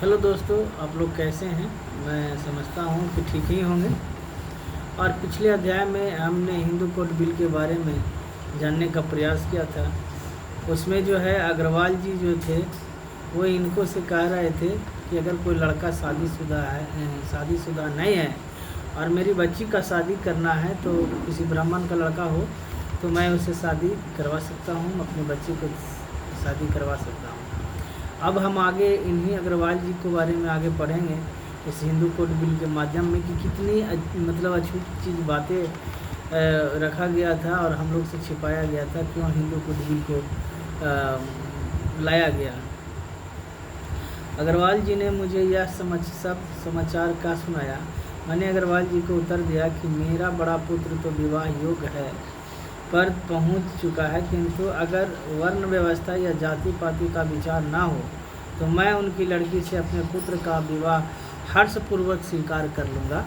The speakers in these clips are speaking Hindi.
हेलो दोस्तों, आप लोग कैसे हैं? मैं समझता हूँ कि ठीक ही होंगे। और पिछले अध्याय में हमने हिंदू कोड बिल के बारे में जानने का प्रयास किया था। उसमें जो है अग्रवाल जी जो थे वो इनको से कह रहे थे कि अगर कोई लड़का शादीशुदा नहीं है और मेरी बच्ची का शादी करना है तो किसी ब्राह्मण का लड़का हो तो मैं उसे शादी करवा सकता हूँ, अपनी बच्ची को शादी करवा सकता हूँ। अब हम आगे इन्हीं अग्रवाल जी के बारे में आगे पढ़ेंगे इस हिंदू कोड बिल के माध्यम में कि कितनी मतलब अछूत चीज़ बातें रखा गया था और हम लोग से छिपाया गया था, क्यों हिंदू कोड बिल को लाया गया। अग्रवाल जी ने मुझे यह सब समाचार का सुनाया। मैंने अग्रवाल जी को उत्तर दिया कि मेरा बड़ा पुत्र तो विवाह योग्य है पर पहुंच चुका है, किंतु अगर वर्ण व्यवस्था या जाति पाति का विचार ना हो तो मैं उनकी लड़की से अपने पुत्र का विवाह हर्षपूर्वक स्वीकार कर लूँगा।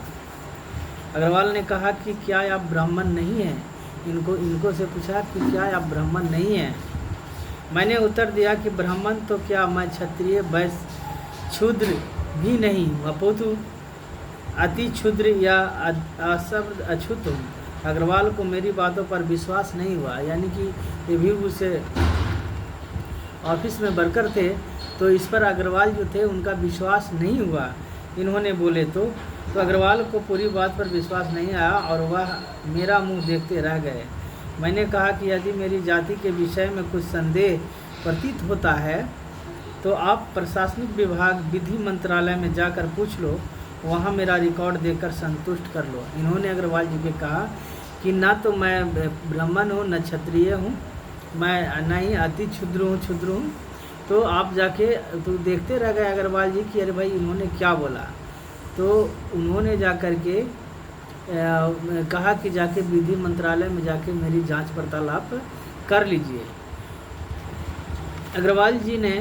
अग्रवाल ने कहा कि क्या आप ब्राह्मण नहीं हैं? इनको से पूछा कि क्या आप ब्राह्मण नहीं हैं? मैंने उत्तर दिया कि ब्राह्मण तो क्या, मैं क्षत्रिय वैश्य क्षुद्र भी नहीं हूँ, अपितु अति क्षुद्र या असभ्य अछूत हूँ। अग्रवाल को मेरी बातों पर विश्वास नहीं हुआ, यानी कि ये भी उसे ऑफिस में वर्कर थे तो इस पर अग्रवाल जो थे उनका विश्वास नहीं हुआ। इन्होंने बोले तो अग्रवाल को पूरी बात पर विश्वास नहीं आया और वह मेरा मुंह देखते रह गए। मैंने कहा कि यदि मेरी जाति के विषय में कुछ संदेह प्रतीत होता है तो आप प्रशासनिक विभाग विधि मंत्रालय में जाकर पूछ लो, वहाँ मेरा रिकॉर्ड देकर संतुष्ट कर लो। इन्होंने अग्रवाल जी को कहा कि ना तो मैं ब्राह्मण हूँ, न क्षत्रिय हूँ, मैं न ही अति क्षुद्र हूँ। तो आप जाके तो देखते रह गए अग्रवाल जी कि अरे भाई इन्होंने क्या बोला। तो उन्होंने जाकर के कहा कि जाके विधि मंत्रालय में जाके मेरी जांच पड़ताल आप कर लीजिए। अग्रवाल जी ने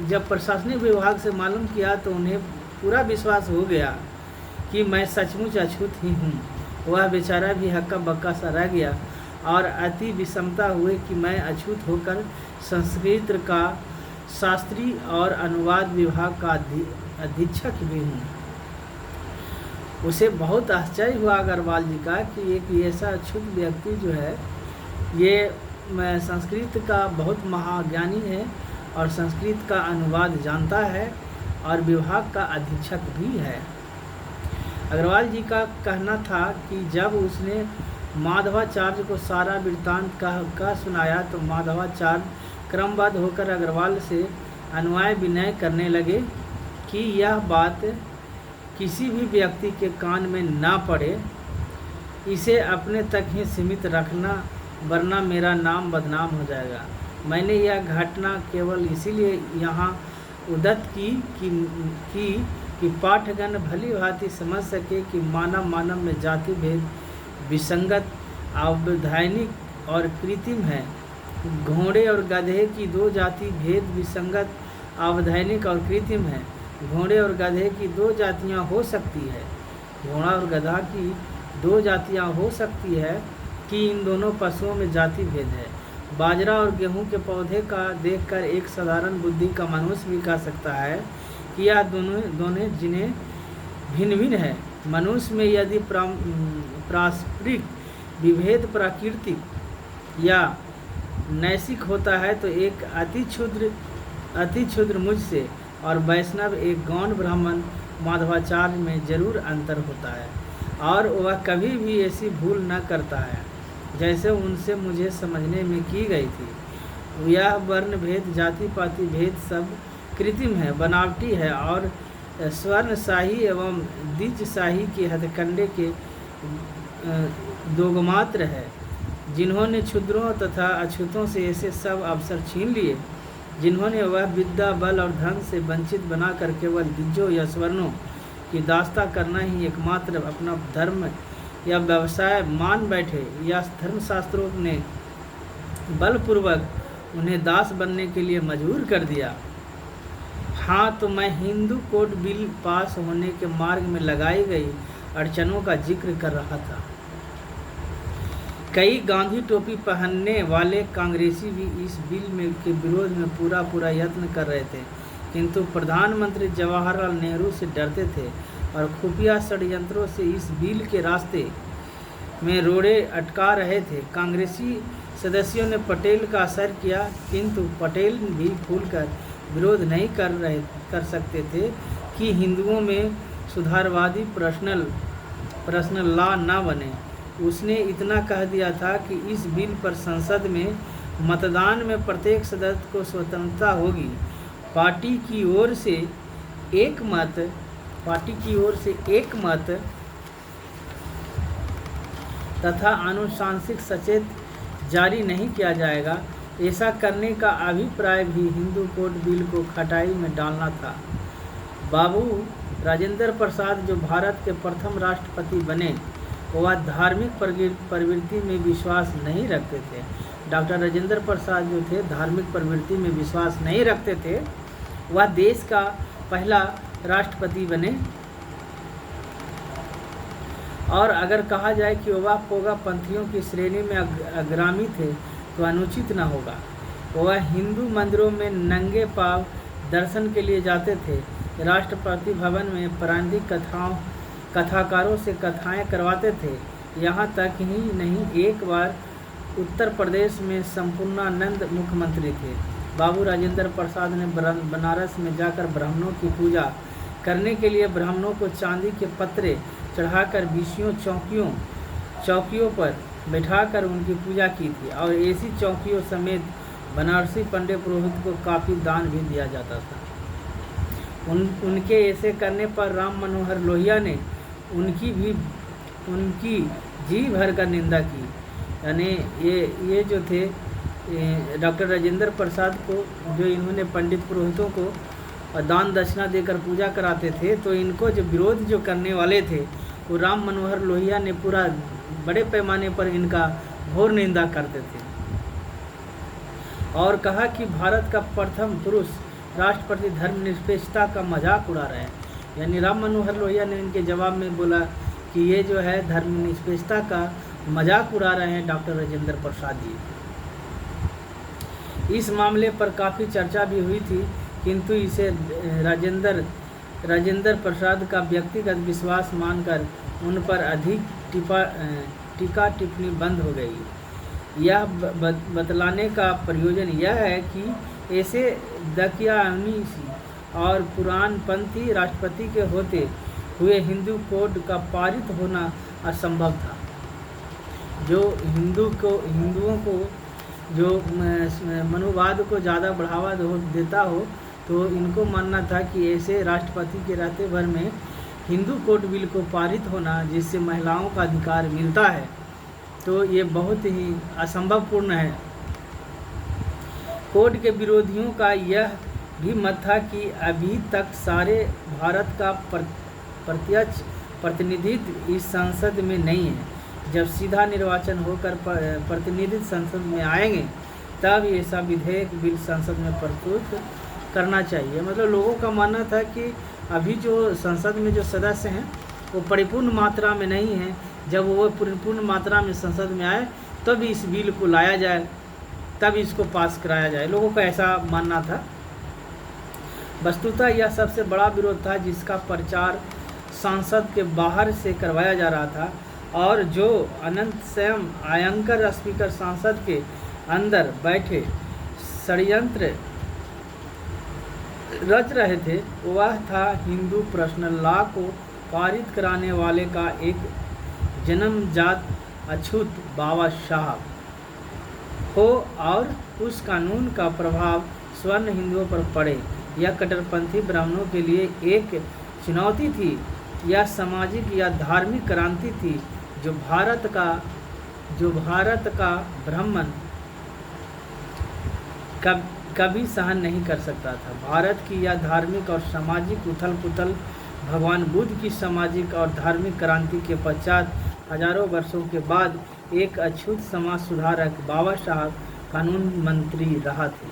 जब प्रशासनिक विभाग से मालूम किया तो उन्हें पूरा विश्वास हो गया कि मैं सचमुच अछूत ही हूँ। वह बेचारा भी हक्का बक्का सा रह गया और अति विषमता हुए कि मैं अछूत होकर संस्कृत का शास्त्री और अनुवाद विभाग का अधीक्षक भी हूँ। उसे बहुत आश्चर्य हुआ अग्रवाल जी का कि एक ऐसा अछूत व्यक्ति जो है ये संस्कृत का बहुत महाज्ञानी है और संस्कृत का अनुवाद जानता है और विभाग का अधीक्षक भी है। अग्रवाल जी का कहना था कि जब उसने माधवाचार्य को सारा वृत्तांत का सुनाया तो माधवाचार्य क्रमबद्ध होकर अग्रवाल से अनुनय विनय करने लगे कि यह बात किसी भी व्यक्ति के कान में ना पड़े, इसे अपने तक ही सीमित रखना, वरना मेरा नाम बदनाम हो जाएगा। मैंने यह घटना केवल इसीलिए यहाँ उद्धत की कि पाठगण भली भांति समझ सके कि मानव में जाति भेद विसंगत, अवैधानिक और कृत्रिम है। घोड़े और गधे की दो जाति भेद विसंगत, अवैधानिक और कृत्रिम है। घोड़े और गधे की दो जातियाँ हो सकती है, घोड़ा और गधा की दो जातियाँ हो सकती है कि इन दोनों पशुओं में जाति भेद है। बाजरा और गेहूं के पौधे का देखकर एक साधारण बुद्धि का मनुष्य भी कह सकता है कि यह दोनों जिन्हें भिन्न भिन्न है। मनुष्य में यदि पारस्परिक विभेद प्राकृतिक या नैतिक होता है तो एक अति क्षुद्र मुझसे और वैष्णव एक गौण ब्राह्मण माधवाचार्य में जरूर अंतर होता है और वह कभी भी ऐसी भूल न करता है जैसे उनसे मुझे समझने में की गई थी। यह वर्ण भेद, जाति पाति भेद सब कृत्रिम है, बनावटी है और स्वर्णशाही एवं द्विजशाही के हथकंडे के दोगमात्र है, जिन्होंने क्षुद्रों तथा अछूतों से ऐसे सब अवसर छीन लिए जिन्होंने वह विद्या, बल और धन से वंचित बनाकर केवल द्विजों या स्वर्णों की दास्ता करना ही एकमात्र अपना धर्म या व्यवसाय मान बैठे। या धर्मशास्त्रों ने बलपूर्वक उन्हें दास बनने के लिए मजबूर कर दिया। हाँ, तो मैं हिंदू कोड बिल पास होने के मार्ग में लगाई गई अड़चनों का जिक्र कर रहा था। कई गांधी टोपी पहनने वाले कांग्रेसी भी इस बिल के विरोध में पूरा यत्न कर रहे थे। किंतु प्रधानमंत्री जवाहरलाल नेहरू से डरते थे और खुफिया षड्यंत्रों से इस बिल के रास्ते में रोड़े अटका रहे थे। कांग्रेसी सदस्यों ने पटेल का असर किया, किंतु पटेल भी खुलकर विरोध नहीं कर सकते थे कि हिंदुओं में सुधारवादी पर्सनल लॉ न बने। उसने इतना कह दिया था कि इस बिल पर संसद में मतदान में प्रत्येक सदस्य को स्वतंत्रता होगी। पार्टी की ओर से एक मत तथा आनुशांसिक सचेत जारी नहीं किया जाएगा। ऐसा करने का अभिप्राय भी हिंदू कोड बिल को खटाई में डालना था। बाबू राजेंद्र प्रसाद जो भारत के प्रथम राष्ट्रपति बने, वह धार्मिक प्रवृत्ति में विश्वास नहीं रखते थे। डॉक्टर राजेंद्र प्रसाद जो थे धार्मिक प्रवृत्ति में विश्वास नहीं रखते थे। वह देश का पहला राष्ट्रपति बने और अगर कहा जाए कि वह पोगा पंथियों की श्रेणी में अग्रामी थे तो अनुचित न होगा। वह हिंदू मंदिरों में नंगे पांव दर्शन के लिए जाते थे। राष्ट्रपति भवन में पौराणिक कथाकारों से कथाएं करवाते थे। यहाँ तक ही नहीं, एक बार उत्तर प्रदेश में संपूर्णानंद मुख्यमंत्री थे। बाबू राजेंद्र प्रसाद ने बनारस में जाकर ब्राह्मणों की पूजा करने के लिए ब्राह्मणों को चांदी के पत्रे चढ़ाकर बीसियों चौकियों पर बैठाकर उनकी पूजा की थी और ऐसी चौकियों समेत बनारसी पंडित पुरोहित को काफ़ी दान भी दिया जाता था। उनके ऐसे करने पर राम मनोहर लोहिया ने उनकी जी भर कर निंदा की। यानी ये जो थे डॉक्टर राजेंद्र प्रसाद को जो इन्होंने पंडित पुरोहितों को दान दक्षिणा देकर पूजा कराते थे, तो इनको जो विरोध जो करने वाले थे वो राम मनोहर लोहिया ने पूरा बड़े पैमाने पर इनका घोर निंदा करते थे और कहा कि भारत का प्रथम पुरुष राष्ट्रपति धर्मनिरपेक्षता का मजाक उड़ा रहे हैं। यानी राम मनोहर लोहिया ने इनके जवाब में बोला कि ये जो है धर्मनिरपेक्षता का मजाक उड़ा रहे हैं डॉक्टर राजेंद्र प्रसाद जी। इस मामले पर काफ़ी चर्चा भी हुई थी, किंतु इसे राजेंद्र प्रसाद का व्यक्तिगत विश्वास मानकर उन पर अधिक टीका टिप्पणी बंद हो गई। यह बतलाने का प्रयोजन यह है कि ऐसे दकियानी और पुराणपंथी राष्ट्रपति के होते हुए हिंदू कोड का पारित होना असंभव था। जो हिंदुओं को जो मनुवाद को ज़्यादा बढ़ावा देता हो, तो इनको मानना था कि ऐसे राष्ट्रपति के रहते भर में हिंदू कोड बिल को पारित होना, जिससे महिलाओं का अधिकार मिलता है, तो ये बहुत ही असंभवपूर्ण है। कोड के विरोधियों का यह भी मत था कि अभी तक सारे भारत का प्रत्यक्ष प्रतिनिधित्व इस संसद में नहीं है। जब सीधा निर्वाचन होकर प्रतिनिधित्व संसद में आएंगे, तब ऐसा विधेयक बिल संसद में प्रस्तुत करना चाहिए। मतलब लोगों का मानना था कि अभी जो संसद में जो सदस्य हैं वो परिपूर्ण मात्रा में नहीं हैं। जब वो परिपूर्ण मात्रा में संसद में आए तब इस बिल को लाया जाए, तब इसको पास कराया जाए। लोगों का ऐसा मानना था। वस्तुतः यह सबसे बड़ा विरोध था जिसका प्रचार संसद के बाहर से करवाया जा रहा था और जो अनंत स्वयं आयंकर स्पीकर संसद के अंदर बैठे षड्यंत्र रच रहे थे, वह था हिंदू पर्सनल लॉ को पारित कराने वाले का एक जन्मजात अछूत बाबा साहब हो और उस कानून का प्रभाव स्वर्ण हिंदुओं पर पड़े। यह कट्टरपंथी ब्राह्मणों के लिए एक चुनौती थी, यह सामाजिक या धार्मिक क्रांति थी जो भारत का ब्राह्मण कभी सहन नहीं कर सकता था। भारत की यह धार्मिक और सामाजिक उथल पुथल भगवान बुद्ध की सामाजिक और धार्मिक क्रांति के पश्चात हजारों वर्षों के बाद एक अछूत समाज सुधारक बाबा साहब कानून मंत्री रहा थे।